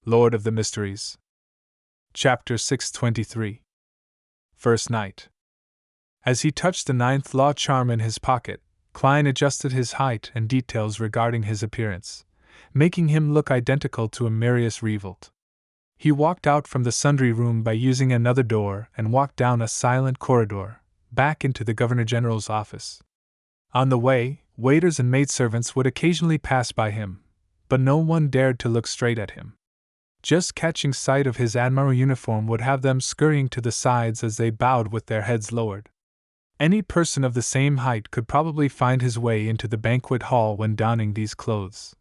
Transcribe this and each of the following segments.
Lord of the Mysteries. Chapter 623. First Night. As he touched the ninth law charm in his pocket, Klein adjusted his height and details regarding his appearance, making him look identical to Amarius Revolt. He walked out from the sundry room by using another door and walked down a silent corridor, back into the Governor General's office. On the way, waiters and maidservants would occasionally pass by him, but no one dared to look straight at him. Just catching sight of his admiral uniform would have them scurrying to the sides as they bowed with their heads lowered. Any person of the same height could probably find his way into the banquet hall when donning these clothes.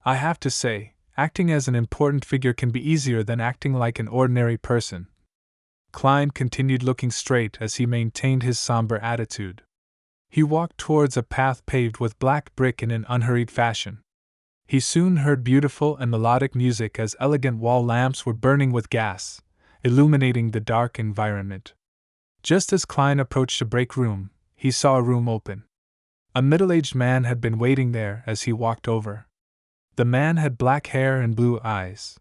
I have to say, acting as an important figure can be easier than acting like an ordinary person. Klein continued looking straight as he maintained his somber attitude. He walked towards a path paved with black brick in an unhurried fashion. He soon heard beautiful and melodic music as elegant wall lamps were burning with gas, illuminating the dark environment. Just as Klein approached a break room, he saw a room open. A middle-aged man had been waiting there as he walked over. The man had black hair and blue eyes.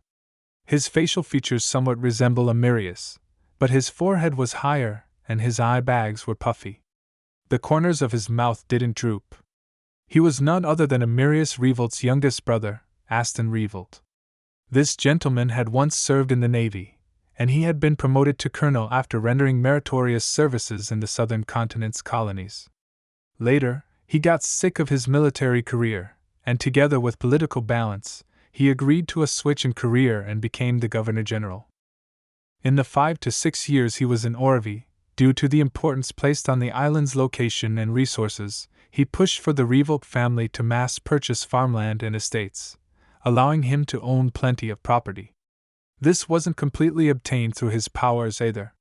His facial features somewhat resemble Amarius, but his forehead was higher and his eye bags were puffy. The corners of his mouth didn't droop. He was none other than Amarius Revolt's youngest brother, Aston Revolt. This gentleman had once served in the Navy, and he had been promoted to colonel after rendering meritorious services in the southern continent's colonies. Later, he got sick of his military career, and together with political balance, he agreed to a switch in career and became the Governor General. In the 5 to 6 years he was in Orvie, due to the importance placed on the island's location and resources, he pushed for the Revolt family to mass purchase farmland and estates, allowing him to own plenty of property. This wasn't completely obtained through his powers either.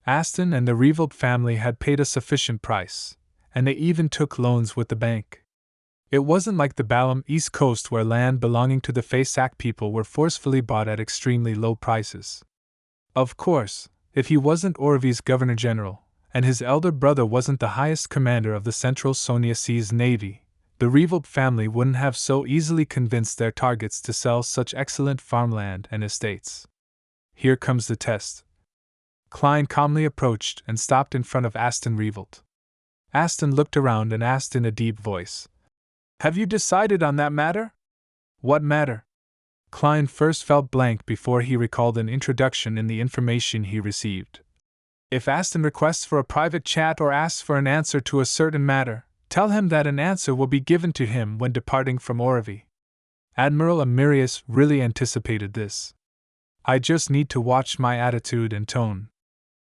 Aston and the Revolt family had paid a sufficient price, and they even took loans with the bank. It wasn't like the Balam East Coast where land belonging to the Fasak people were forcefully bought at extremely low prices. Of course, if he wasn't Orvie's Governor General, and his elder brother wasn't the highest commander of the Central Sonia Seas Navy, the Revolt family wouldn't have so easily convinced their targets to sell such excellent farmland and estates. Here comes the test. Klein calmly approached and stopped in front of Aston Revolt. Aston looked around and asked in a deep voice, "Have you decided on that matter?" "What matter?" Klein first felt blank before he recalled an introduction in the information he received. If Aston requests for a private chat or asks for an answer to a certain matter, tell him that an answer will be given to him when departing from Orvie. Admiral Amarius really anticipated this. I just need to watch my attitude and tone.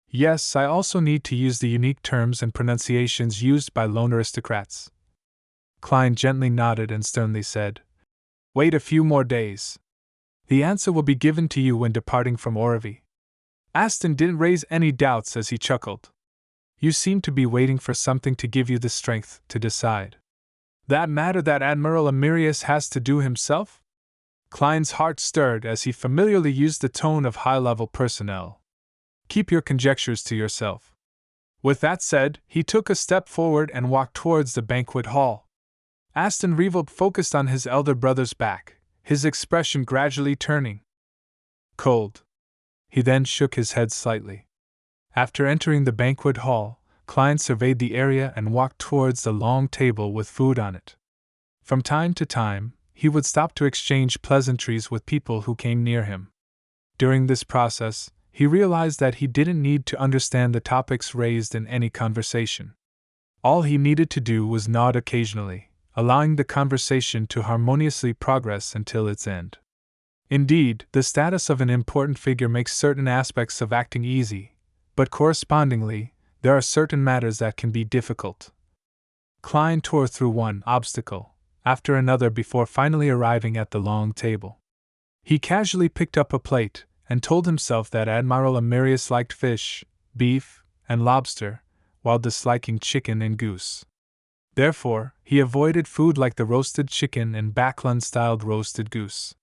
Yes, I also need to use the unique terms and pronunciations used by lone aristocrats. Klein gently nodded and sternly said, "Wait a few more days. The answer will be given to you when departing from Orvie." Aston didn't raise any doubts as he chuckled. "You seem to be waiting for something to give you the strength to decide. That matter that Admiral Amarius has to do himself?" Klein's heart stirred as he familiarly used the tone of high-level personnel. "Keep your conjectures to yourself." With that said, he took a step forward and walked towards the banquet hall. Aston Revolt focused on his elder brother's back, his expression gradually turning cold. He then shook his head slightly. After entering the banquet hall, Klein surveyed the area and walked towards the long table with food on it. From time to time, he would stop to exchange pleasantries with people who came near him. During this process, he realized that he didn't need to understand the topics raised in any conversation. All he needed to do was nod occasionally, allowing the conversation to harmoniously progress until its end. Indeed, the status of an important figure makes certain aspects of acting easy, but correspondingly, there are certain matters that can be difficult. Klein tore through one obstacle after another before finally arriving at the long table. He casually picked up a plate and told himself that Admiral Amarius liked fish, beef, and lobster, while disliking chicken and goose. Therefore, he avoided food like the roasted chicken and Backlund-styled roasted goose.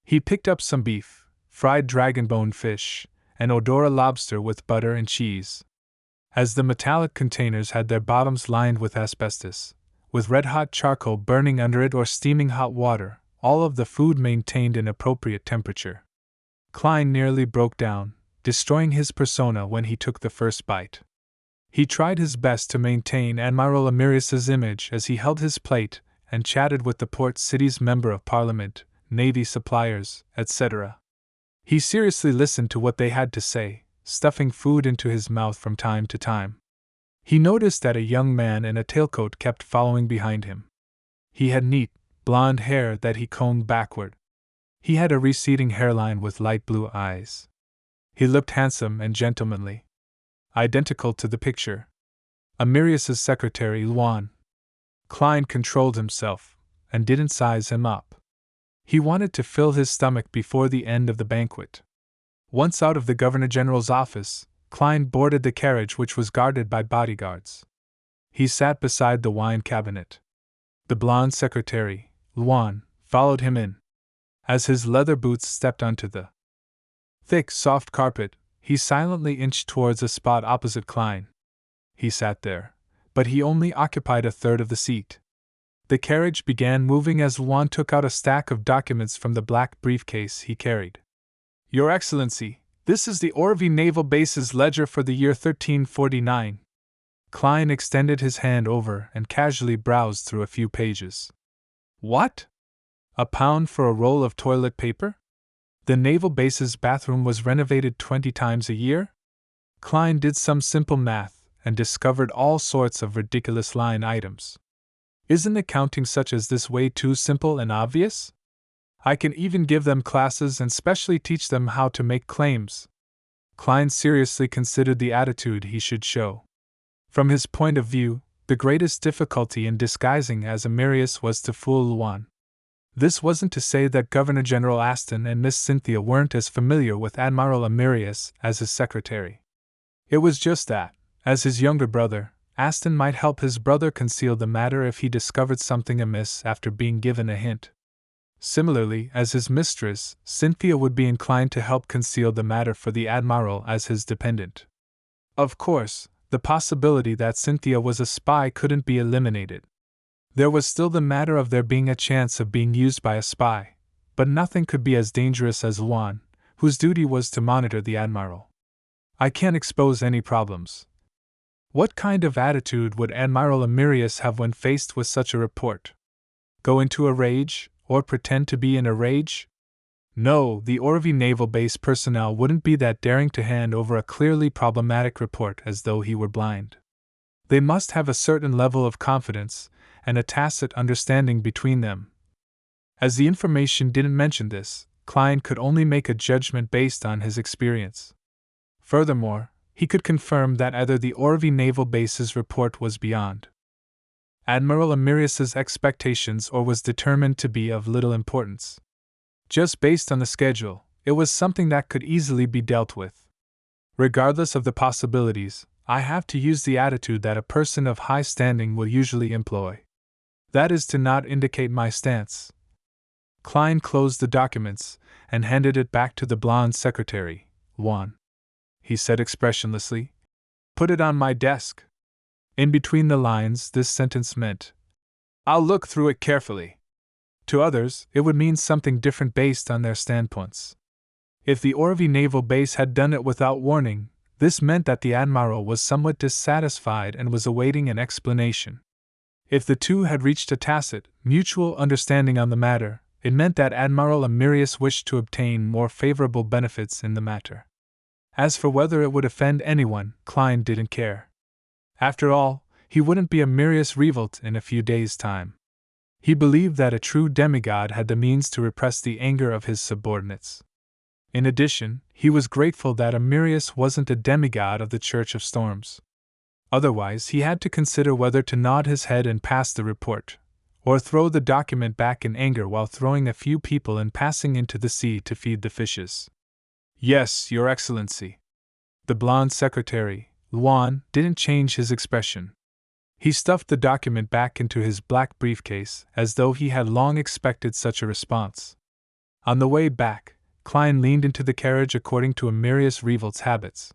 He picked up some beef, fried dragon-bone fish, and Odora lobster with butter and cheese. As the metallic containers had their bottoms lined with asbestos, with red-hot charcoal burning under it or steaming hot water, all of the food maintained an appropriate temperature. Klein nearly broke down, destroying his persona when he took the first bite. He tried his best to maintain Admiral Amirius's image as he held his plate and chatted with the port city's member of parliament, navy suppliers, etc. He seriously listened to what they had to say, stuffing food into his mouth from time to time. He noticed that a young man in a tailcoat kept following behind him. He had neat, blonde hair that he combed backward. He had a receding hairline with light blue eyes. He looked handsome and gentlemanly, identical to the picture. Amirius's secretary, Luan. Klein controlled himself and didn't size him up. He wanted to fill his stomach before the end of the banquet. Once out of the Governor-General's office, Klein boarded the carriage which was guarded by bodyguards. He sat beside the wine cabinet. The blonde secretary, Luan, followed him in. As his leather boots stepped onto the thick, soft carpet, he silently inched towards a spot opposite Klein. He sat there, but he only occupied a third of the seat. The carriage began moving as Luan took out a stack of documents from the black briefcase he carried. Your Excellency, this is the Orvie Naval Base's ledger for the year 1349. Klein extended his hand over and casually browsed through a few pages. What? £1 for a roll of toilet paper? The naval base's bathroom was renovated 20 times a year? Klein did some simple math and discovered all sorts of ridiculous line items. Isn't accounting such as this way too simple and obvious? I can even give them classes and specially teach them how to make claims. Klein seriously considered the attitude he should show. From his point of view, the greatest difficulty in disguising as Amirius was to fool Luan. This wasn't to say that Governor-General Aston and Miss Cynthia weren't as familiar with Admiral Amirius as his secretary. It was just that, as his younger brother, Aston might help his brother conceal the matter if he discovered something amiss after being given a hint. Similarly, as his mistress, Cynthia would be inclined to help conceal the matter for the Admiral as his dependent. Of course, the possibility that Cynthia was a spy couldn't be eliminated. There was still the matter of there being a chance of being used by a spy, but nothing could be as dangerous as Luan, whose duty was to monitor the Admiral. I can't expose any problems. What kind of attitude would Admiral Amirius have when faced with such a report? Go into a rage, or pretend to be in a rage? No, the Orvie Naval Base personnel wouldn't be that daring to hand over a clearly problematic report as though he were blind. They must have a certain level of confidence, and a tacit understanding between them. As the information didn't mention this, Klein could only make a judgment based on his experience. Furthermore, he could confirm that either the Orvie Naval Base's report was beyond Admiral Amirius's expectations or was determined to be of little importance. Just based on the schedule, it was something that could easily be dealt with. Regardless of the possibilities, I have to use the attitude that a person of high standing will usually employ. That is to not indicate my stance. Klein closed the documents and handed it back to the blonde secretary, Luan. He said expressionlessly, "Put it on my desk." In between the lines, this sentence meant, "I'll look through it carefully." To others, it would mean something different based on their standpoints. If the Orvie Naval Base had done it without warning, this meant that the Admiral was somewhat dissatisfied and was awaiting an explanation. If the two had reached a tacit, mutual understanding on the matter, it meant that Admiral Amirius wished to obtain more favorable benefits in the matter. As for whether it would offend anyone, Klein didn't care. After all, he wouldn't be Amirius Revolt in a few days' time. He believed that a true demigod had the means to repress the anger of his subordinates. In addition, he was grateful that Amirius wasn't a demigod of the Church of Storms. Otherwise, he had to consider whether to nod his head and pass the report, or throw the document back in anger while throwing a few people and passing into the sea to feed the fishes. Yes, Your Excellency. The blonde secretary, Luan, didn't change his expression. He stuffed the document back into his black briefcase as though he had long expected such a response. On the way back, Klein leaned into the carriage according to Amirius Revolt's habits.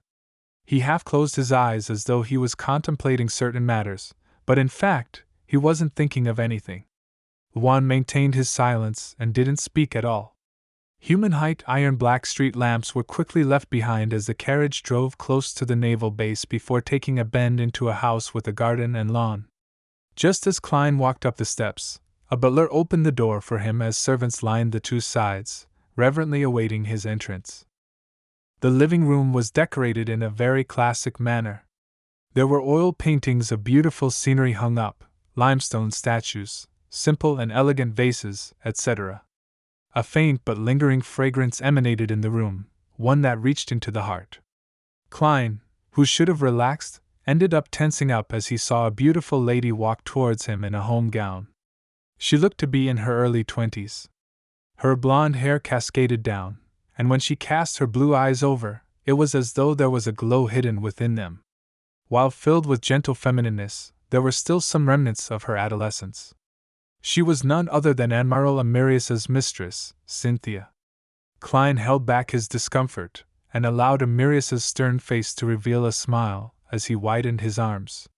He half closed his eyes as though he was contemplating certain matters, but in fact, he wasn't thinking of anything. Juan maintained his silence and didn't speak at all. Human-height iron-black street lamps were quickly left behind as the carriage drove close to the naval base before taking a bend into a house with a garden and lawn. Just as Klein walked up the steps, a butler opened the door for him as servants lined the two sides, reverently awaiting his entrance. The living room was decorated in a very classic manner. There were oil paintings of beautiful scenery hung up, limestone statues, simple and elegant vases, etc. A faint but lingering fragrance emanated in the room, one that reached into the heart. Klein, who should have relaxed, ended up tensing up as he saw a beautiful lady walk towards him in a home gown. She looked to be in her early 20s. Her blonde hair cascaded down, and when she cast her blue eyes over, it was as though there was a glow hidden within them. While filled with gentle feminineness, there were still some remnants of her adolescence. She was none other than Admiral Amirius's mistress, Cynthia. Klein held back his discomfort, and allowed Amirius's stern face to reveal a smile as he widened his arms.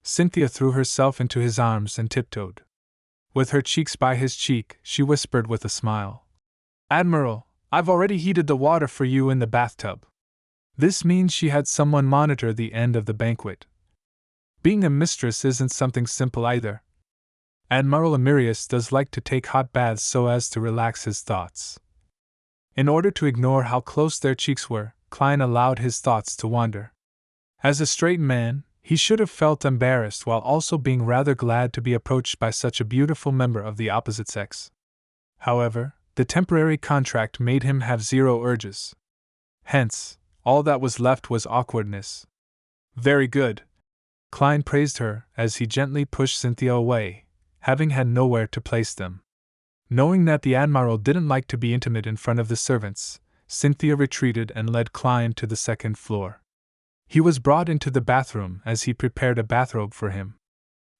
Cynthia threw herself into his arms and tiptoed. With her cheeks by his cheek, she whispered with a smile, "Admiral, I've already heated the water for you in the bathtub." This means she had someone monitor the end of the banquet. Being a mistress isn't something simple either. Admiral Amirius does like to take hot baths so as to relax his thoughts. In order to ignore how close their cheeks were, Klein allowed his thoughts to wander. As a straight man, he should have felt embarrassed while also being rather glad to be approached by such a beautiful member of the opposite sex. However, the temporary contract made him have zero urges. Hence, all that was left was awkwardness. "Very good," Klein praised her as he gently pushed Cynthia away, having had nowhere to place them. Knowing that the Admiral didn't like to be intimate in front of the servants, Cynthia retreated and led Klein to the second floor. He was brought into the bathroom as he prepared a bathrobe for him.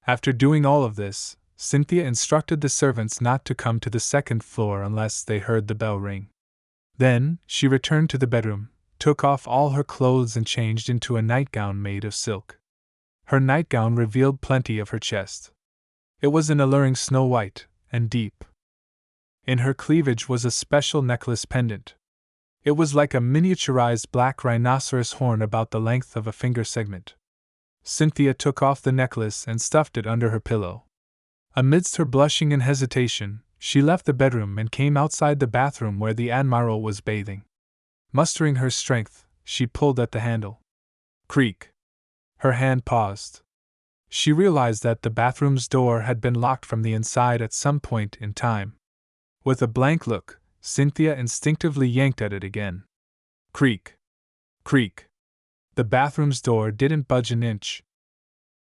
After doing all of this, Cynthia instructed the servants not to come to the second floor unless they heard the bell ring. Then, she returned to the bedroom, took off all her clothes and changed into a nightgown made of silk. Her nightgown revealed plenty of her chest. It was an alluring snow white, and deep. In her cleavage was a special necklace pendant. It was like a miniaturized black rhinoceros horn about the length of a finger segment. Cynthia took off the necklace and stuffed it under her pillow. Amidst her blushing and hesitation, she left the bedroom and came outside the bathroom where the Admiral was bathing. Mustering her strength, she pulled at the handle. Creak. Her hand paused. She realized that the bathroom's door had been locked from the inside at some point in time. With a blank look, Cynthia instinctively yanked at it again. Creak. Creak. The bathroom's door didn't budge an inch,